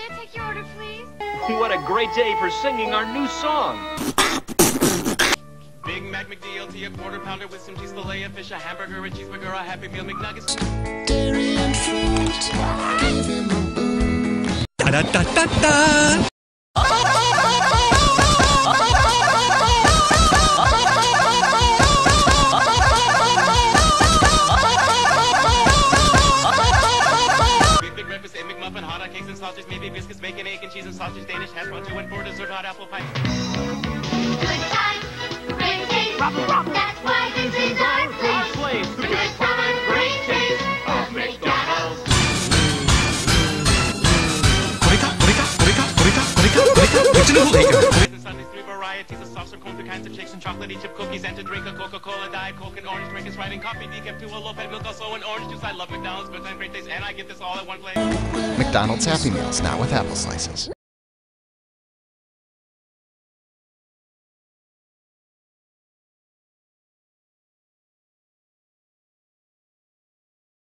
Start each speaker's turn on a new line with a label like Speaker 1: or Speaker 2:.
Speaker 1: May I take your order, please?
Speaker 2: What a great day for singing our new song.
Speaker 3: Big Mac McDLT, a quarter pounder with some cheese, filet of fish, a hamburger, a cheeseburger, a Happy Meal McNuggets.
Speaker 4: Dairy and fruit, give him a boost.
Speaker 5: Da da da da da.
Speaker 3: Big breakfast, egg McMuffin, hot dog, cakes and sausage, maybe biscuits, bacon, egg and cheese and sausage, Danish hash brown, 2 and 4 dessert, hot apple pie.
Speaker 1: Good times, great taste. That's why this is our place. The good time, great taste of McDonald's.
Speaker 5: これかこれかこれかこれかこれかこれかこっちの方がいいかな。
Speaker 3: And Sundays, 3 varieties of soft serve cold, 2 kinds of shakes and chocolatey chip cookies, and to drink a Coca-Cola, Diet Coke, and orange drink is right, and coffee, decaf, 2 a low-fat milk, also an orange juice. I love McDonald's, good time, great taste, and I get this all at one place.
Speaker 6: McDonald's Happy Meals, now with apple slices.